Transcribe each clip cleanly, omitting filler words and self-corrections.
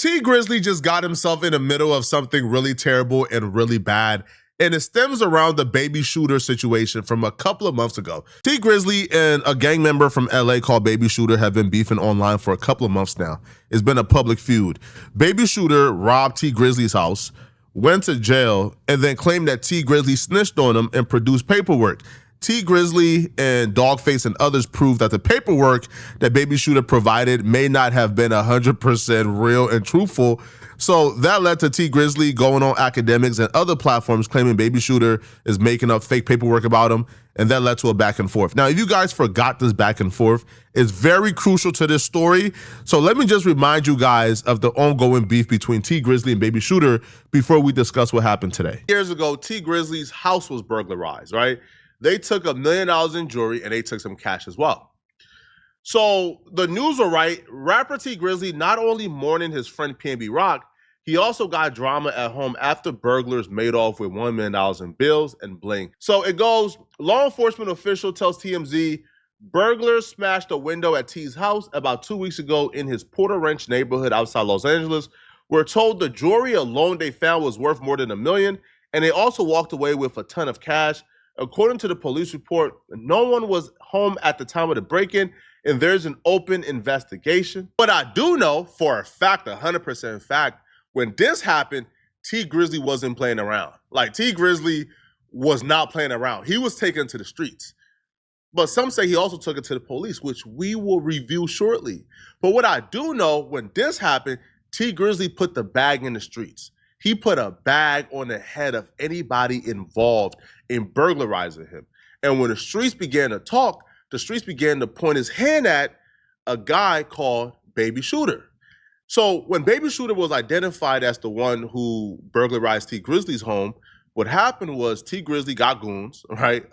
T Grizzley just got himself in the middle of something really terrible and really bad, and it stems around the baby shooter situation from a couple of months ago. T Grizzley and a gang member from LA called Baby Shooter have been beefing online for a couple of months now. It's been a public feud. Baby Shooter robbed T Grizzley's house, went to jail, and then claimed that T Grizzley snitched on him and produced paperwork. T Grizzley and Dogface and others proved that the paperwork that Baby Shooter provided may not have been 100% real and truthful. So that led to T Grizzley going on academics and other platforms claiming Baby Shooter is making up fake paperwork about him, and that led to a back and forth. Now, if you guys forgot this back and forth, it's very crucial to this story. So let me just remind you guys of the ongoing beef between T Grizzley and Baby Shooter before we discuss what happened today. Years ago, T Grizzley's house was burglarized, right? They took $1 million in jewelry and they took some cash as well. So the news were right. Rapper T Grizzley not only mourning his friend PNB Rock, he also got drama at home after burglars made off with $1 million in bills and bling. So it goes, law enforcement official tells TMZ, burglars smashed a window at T's house about 2 weeks ago in his Porter Ranch neighborhood outside Los Angeles. We're told the jewelry alone they found was worth more than $1 million, and they also walked away with a ton of cash. According to the police report, no one was home at the time of the break-in, and there's an open investigation. But I do know for a fact, 100% fact, when this happened, T Grizzley wasn't playing around. Like, T Grizzley was not playing around. He was taken to the streets. But some say he also took it to the police, which we will review shortly. But what I do know, when this happened, T Grizzley put the bag in the streets. He put a bag on the head of anybody involved in burglarizing him. And when the streets began to talk, the streets began to point his hand at a guy called Baby Shooter. So when Baby Shooter was identified as the one who burglarized T Grizzley's home, what happened was T Grizzley got goons, right?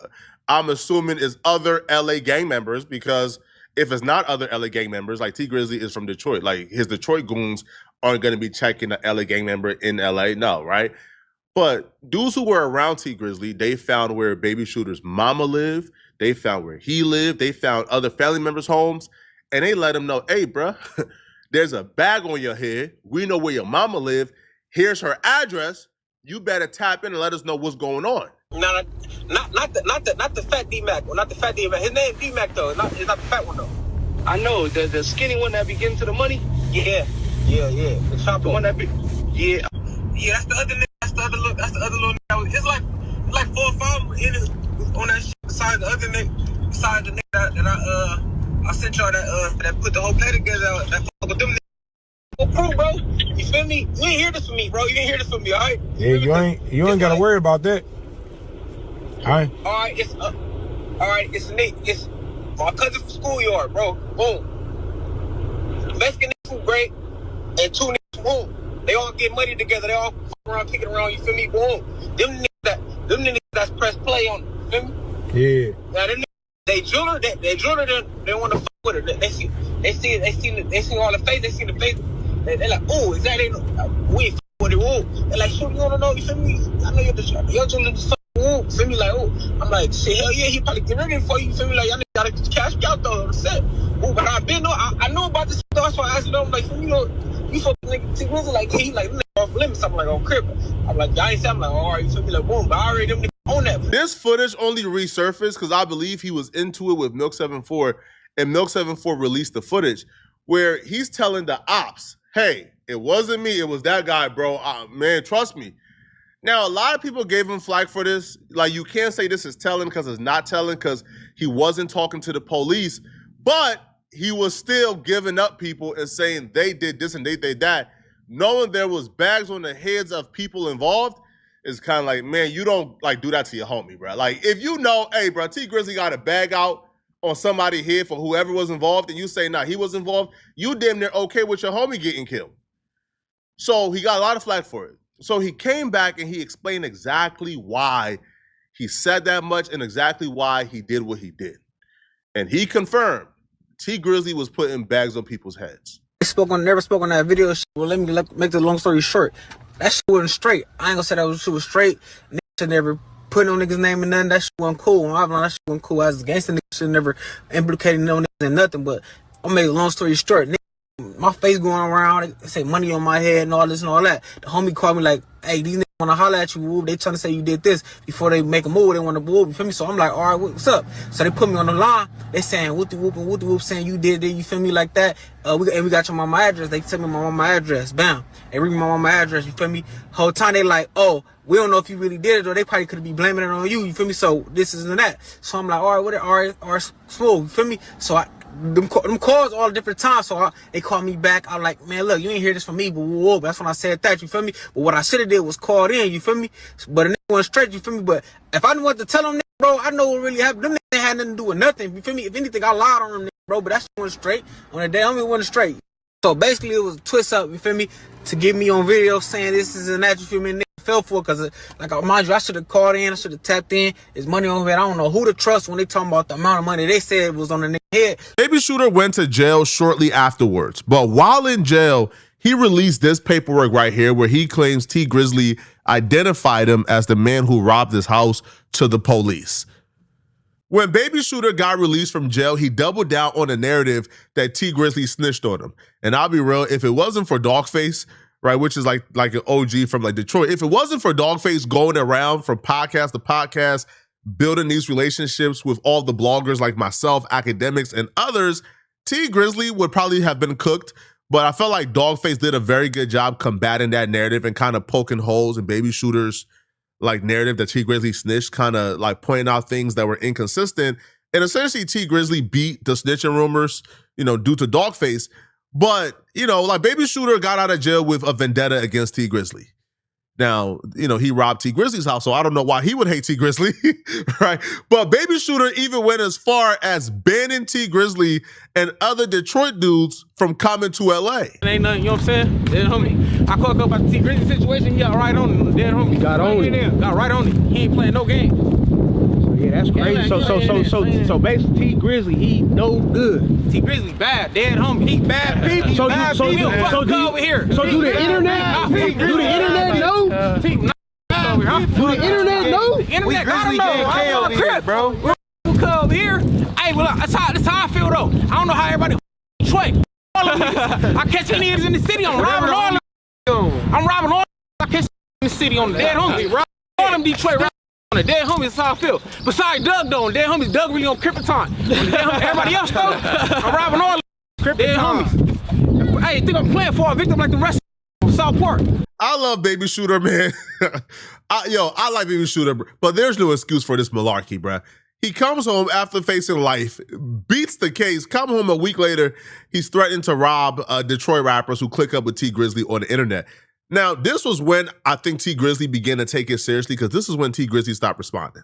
I'm assuming it's other LA gang members, because if it's not other LA gang members, like T Grizzley is from Detroit, like his Detroit goons aren't going to be checking the LA gang member in LA, no, right? But dudes who were around T Grizzley, they found where Baby Shooter's mama lived, they found where he lived, they found other family members' homes, and they let him know, hey, bruh, there's a bag on your head. We know where your mama lived. Here's her address. You better tap in and let us know what's going on. No, not the fat D-Mac. Well, not the fat D-Mac. His name D-Mac though. It's not the fat one though. I know the skinny one that be getting to the money. Yeah. The chopper. The one that be. Yeah. That's the other nigga. That's the other little nigga. It's like 4 or 5 in it on that shit. Besides the other nigga, besides the nigga that I sent y'all that put the whole play together. That fuck with them niggas. Crew, bro. You feel me? You ain't hear this from me, bro. You didn't hear this from me, all right? Yeah, you ain't gotta worry about that. All right, it's Nick. It's my cousin from schoolyard, bro. Boom. Mexican niggas from great and 2 niggas from home. They all get money together. They all fuck around, kicking around. You feel me? Boom. Them niggas that's press play on. You feel me? Yeah. Now them niggas, they jeweler. They want to fuck with her. They see all the face. They see the face. They're like, oh, is that ain't we ain't with it? Oh, they're like, shoot, you don't know. You feel me? I know your jeweler just. Ooh, feel me? Like, oh, I'm like, shit, hell yeah, he probably get ready for you. Feel me? Like, y'all gotta cash me out though. Set. Ooh, but I know about this. That's why I asked him. I'm like, you know, you fucking nigga T Grizzley, like, he like off limits. I'm like, on crib. I'm like, I ain't say. I'm like, all right, you feel me? Like, boom, but I already them niggas on that. This footage only resurfaced because I believe he was into it with Milk 74, and Milk 74 released the footage where he's telling the ops, hey, it wasn't me, it was that guy, bro. Man, trust me. Now, a lot of people gave him flack for this. Like, you can't say this is telling because it's not telling, because he wasn't talking to the police, but he was still giving up people and saying they did this and they did that. Knowing there was bags on the heads of people involved is kind of like, man, you don't like do that to your homie, bro. Like, if you know, hey, bro, T Grizzley got a bag out on somebody's head for whoever was involved, and you say, nah, he was involved, you damn near okay with your homie getting killed. So he got a lot of flack for it. So he came back and he explained exactly why he said that much and exactly why he did what he did. And he confirmed T Grizzley was putting bags on people's heads. Never spoke on that video. Well, let me make the long story short. That shit wasn't straight. I ain't gonna say that shit was straight. Niggas should never put no niggas' name in nothing. That shit wasn't cool. That shit wasn't cool. As a gangster, niggas should never implicated no niggas in nothing. But I'll make a long story short. my face going around. They say money on my head and all this and all that. The homie called me like, hey, these niggas want to holler at you, whoop. They trying to say you did this before they make a move. They want to move, you feel me? So I'm like, all right, what's up? So they put me on the line. They saying whoop and whoop, saying you did it, you feel me, like that. We got your mama address. They tell me my mama address. Bam. They read me my mama address, you feel me? Whole time they like, oh, we don't know if you really did it, or they probably could be blaming it on you, you feel me? So this is and that. So I'm like, all right, smooth, you feel me? So them calls all different times. So they called me back. I'm like, man, look, you ain't hear this from me, but whoa, that's when I said that, you feel me? But what I should have did was called in, you feel me? But the nigga went straight, you feel me? But if I didn't want to tell them, bro, I know what really happened. Them niggas had nothing to do with nothing, you feel me? If anything, I lied on them, bro, but that shit went straight. On the day, it went straight. So basically, it was a twist up, you feel me? To get me on video saying this is and that, you feel me? Nigga fell for it, because, like, mind you, I should have called in, I should have tapped in. There's money on here. I don't know who to trust when they talking about the amount of money they said was on the nigga head. Baby Shooter went to jail shortly afterwards, but while in jail, he released this paperwork right here where he claims T Grizzley identified him as the man who robbed his house to the police. When Baby Shooter got released from jail, he doubled down on the narrative that T Grizzley snitched on him. And I'll be real, if it wasn't for Dogface, right, which is like an OG from like Detroit, if it wasn't for Dogface going around from podcast to podcast, building these relationships with all the bloggers like myself, academics, and others, T Grizzley would probably have been cooked. But I felt like Dogface did a very good job combating that narrative and kind of poking holes in Baby Shooter's like narrative that T Grizzley snitched, kind of like pointing out things that were inconsistent. And essentially T Grizzley beat the snitching rumors, due to Dogface. But, like Baby Shooter got out of jail with a vendetta against T Grizzley. Now, he robbed T Grizzley's house, so I don't know why he would hate T Grizzley, right? But Baby Shooter even went as far as banning T Grizzley and other Detroit dudes from coming to LA. Ain't nothing, you know what I'm saying? Dead homie. I called up about the T Grizzley situation, he got right on it. Dead homie. Got on it. Got right on it. He ain't playing no game. Yeah, that's crazy. So basically, T Grizzley, he no good. T Grizzley bad, dead homie. He bad people. So do the internet? Do the internet know? Do the internet know? The internet, I don't know. I don't know, bro. We're over here. Hey, well, that's how I feel though. I don't know how everybody Detroit. All of them. I catch any niggas in the city. I'm robbing all of them. I'm robbing all of them. I catch in the city on the dead homie. All them Detroit. On the dead homies, that's how I feel. Besides Doug though, dead homies, Doug really on Krypton. Everybody else though, I'm robbing all the dead homies. Hey, think I'm playing for a victim like the rest of South Park. I love Baby Shooter, man. I like Baby Shooter, but there's no excuse for this malarkey, bruh. He comes home after facing life, beats the case, come home a week later, he's threatening to rob Detroit rappers who click up with T Grizzley on the internet. Now, this was when I think T Grizzley began to take it seriously, because this is when T Grizzley stopped responding.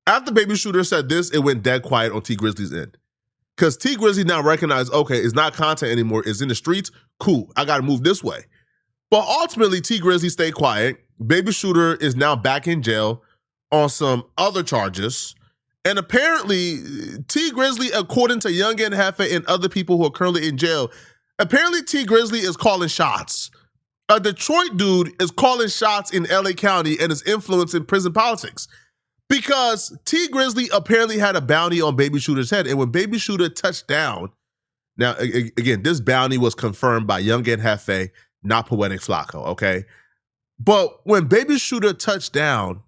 After Baby Shooter said this, it went dead quiet on T Grizzley's end. Because T Grizzley now recognized, okay, it's not content anymore, it's in the streets, cool, I gotta move this way. But ultimately, T Grizzley stayed quiet. Baby Shooter is now back in jail on some other charges. And apparently, T Grizzley, according to Young and Hefe and other people who are currently in jail, apparently T Grizzley is calling shots. A Detroit dude is calling shots in LA County and is influencing prison politics, because T Grizzley apparently had a bounty on Baby Shooter's head. And when Baby Shooter touched down, now again, this bounty was confirmed by Young and Hefe, not Poetic Flacco, okay? But when Baby Shooter touched down,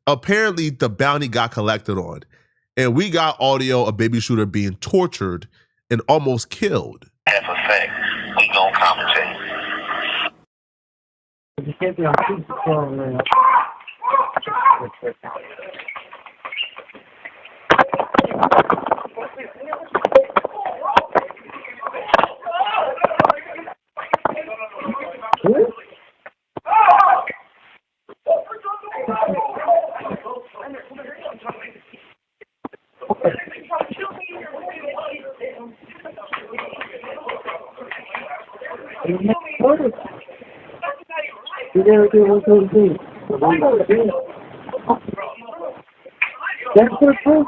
apparently the bounty got collected on. And we got audio of Baby Shooter being tortured and almost killed. As a fact, we gonna compensate. You can't be on speakerphone, man. You never do one thing. That's the truth,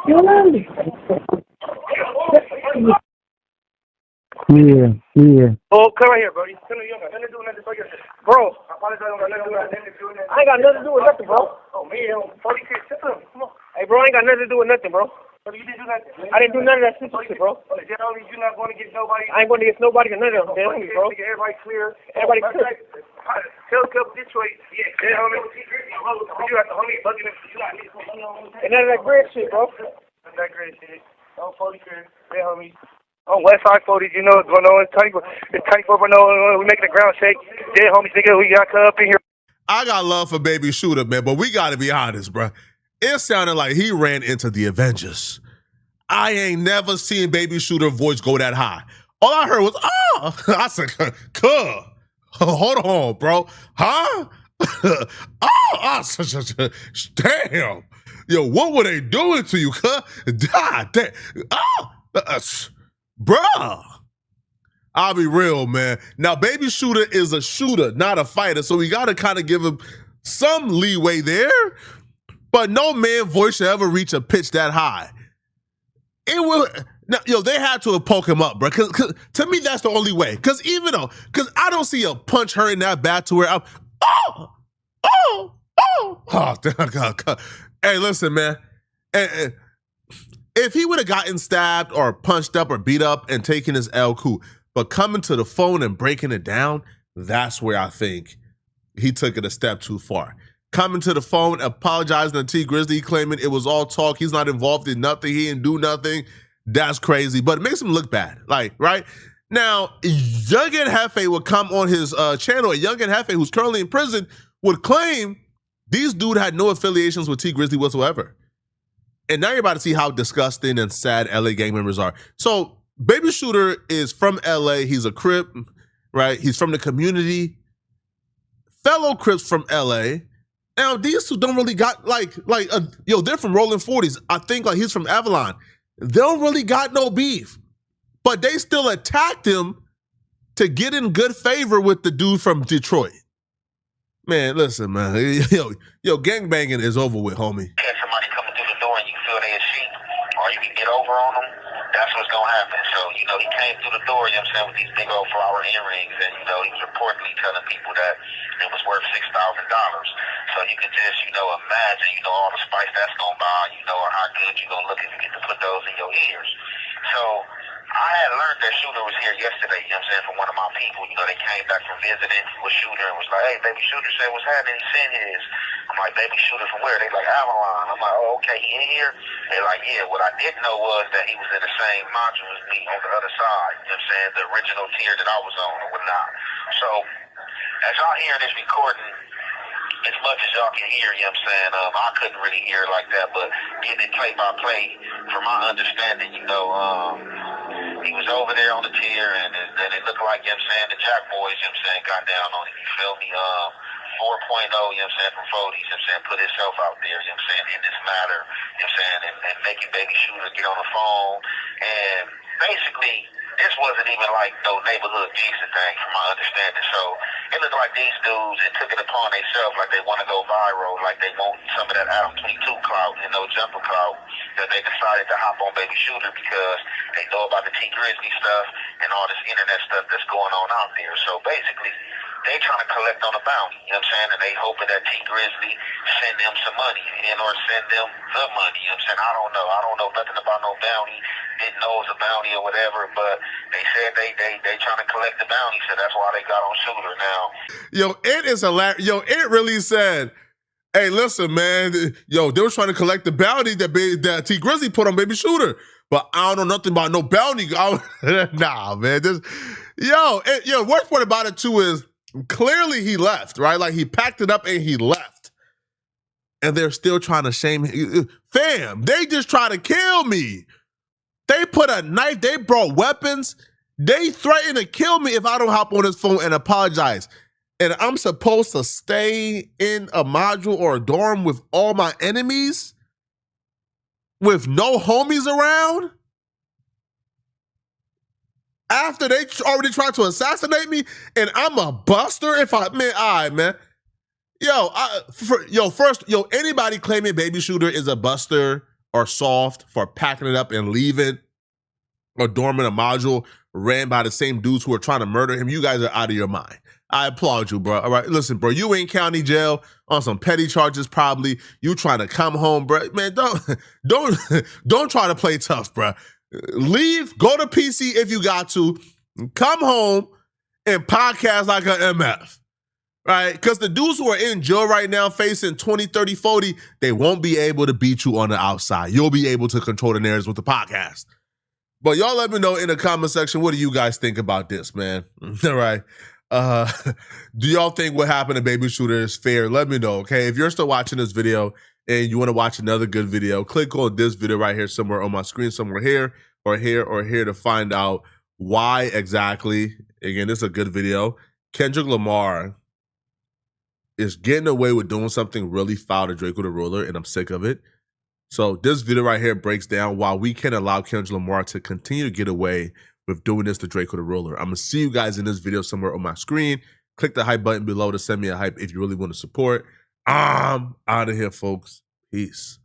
Yeah. Oh, come right here, bro. You got nothing to do with nothing. Bro, I apologize. I ain't got nothing to do with nothing, bro. Oh, man. Come on. Hey, bro, I ain't got nothing to do with nothing, bro. But you didn't do nothing. I didn't do none of that shit, bro. Dead homies, you're not going to get nobody. I ain't going to get nobody or none of them. Dead homies, bro. Everybody clear. Everybody clear. Tell Detroit. Yeah, dead homies. You got the homie bugging him. And none of that great shit, bro. None of that great shit. Oh, 40 clear. Dead homies. Oh, Westside 40, you know what's going on. It's 24, we making the ground shake. Dead homies, nigga, we got cut up in here. I got love for Baby Shooter, man, but we got to be honest, bro. It sounded like he ran into the Avengers. I ain't never seen Baby Shooter voice go that high. All I heard was, oh. I said, cuh. Hold on, bro. Huh? Damn. Yo, what were they doing to you, cuh? God damn. Bruh. I'll be real, man. Now, Baby Shooter is a shooter, not a fighter, so we got to kind of give him some leeway there. But no man voice should ever reach a pitch that high. It will. Now, they had to have poked him up, bro. Cause to me, that's the only way. Cause I don't see a punch hurting that bad to where I'm. Oh, God. Hey, listen, man. If he would have gotten stabbed or punched up or beat up and taken his L, cool. But coming to the phone and breaking it down, that's where I think he took it a step too far. Coming to the phone, apologizing to T Grizzley, claiming it was all talk. He's not involved in nothing. He didn't do nothing. That's crazy. But it makes him look bad. Like, right? Now, Youngin Hefe would come on his channel, and Youngin Hefe, who's currently in prison, would claim these dude had no affiliations with T Grizzley whatsoever. And now you're about to see how disgusting and sad LA gang members are. So, Baby Shooter is from LA. He's a Crip, right? He's from the community. Fellow Crips from LA. Now, these two don't really got, they're from Rolling 40s. I think, he's from Avalon. They don't really got no beef. But they still attacked him to get in good favor with the dude from Detroit. Man, listen, man. Yo, gangbanging is over with, homie. Catch somebody coming through the door and you feel they a sheep, or you can get over on them, that's what's going to happen. So, he came through the door, with these big old flower earrings, and, he was reportedly telling people that it was worth $6,000. So you can just, imagine, all the spice that's going to buy, or how good you're going to look if you get to put those in your ears. So I had learned that Shooter was here yesterday, from one of my people. They came back from visiting with Shooter and was like, hey, Baby Shooter said, what's happening? He sent his. I'm like, Baby Shooter from where? They like, Avalon. I'm like, oh, okay, he in here? They like, yeah. What I didn't know was that he was in the same module as me on the other side, the original tier that I was on or whatnot. So as y'all hearing this recording, as much as y'all can hear, I couldn't really hear like that, but getting it play by play, from my understanding, he was over there on the tier, and then it looked like, the Jack Boys, got down on it, you feel me? 4.0, from 40s, put himself out there, in this matter, and making Baby Shooter get on the phone, and basically, this wasn't even like no neighborhood gangster thing from my understanding. So it looked like these dudes that took it upon themselves like they want to go viral, like they want some of that Adam 22 clout and no jumper clout, that they decided to hop on Baby Shooter because they know about the T Grizzley stuff and all this internet stuff that's going on out there. So basically, they trying to collect on a bounty, and they hoping that T Grizzley send them some money or send them the money, I don't know. I don't know nothing about no bounty, didn't know it was a bounty or whatever, but they said they trying to collect the bounty, so that's why they got on Shooter now. Yo, it is hilarious. Yo, it really said, hey, listen, man, they were trying to collect the bounty that T Grizzley put on Baby Shooter, but I don't know nothing about no bounty. Nah, man. Worst part about it, too, is clearly he left, right? Like, he packed it up and he left. And they're still trying to shame him. Fam, they just try to kill me. They put a knife, they brought weapons. They threaten to kill me if I don't hop on this phone and apologize. And I'm supposed to stay in a module or a dorm with all my enemies? With no homies around? After they already tried to assassinate me, and I'm a buster if all right, man. Anybody claiming Baby Shooter is a buster or soft for packing it up and leaving a dorm in a module ran by the same dudes who are trying to murder him, you guys are out of your mind. I applaud you, bro. All right, listen, bro, you in county jail on some petty charges probably. You trying to come home, bro. Man, don't try to play tough, bro. Leave, go to PC if you got to. Come home and podcast like an MF. Right? Because the dudes who are in jail right now facing 20, 30, 40, they won't be able to beat you on the outside. You'll be able to control the narratives with the podcast. But y'all let me know in the comment section, what do you guys think about this, man? All right. Do y'all think what happened to Baby Shooter is fair? Let me know, okay? If you're still watching this video and you want to watch another good video, click on this video right here somewhere on my screen, somewhere here or here or here to find out why exactly, again, this is a good video, Kendrick Lamar is getting away with doing something really foul to Draco the Ruler, and I'm sick of it. So this video right here breaks down why we can't allow Kendrick Lamar to continue to get away with doing this to Draco the Ruler. I'm going to see you guys in this video somewhere on my screen. Click the hype button below to send me a hype if you really want to support. I'm out of here, folks. Peace.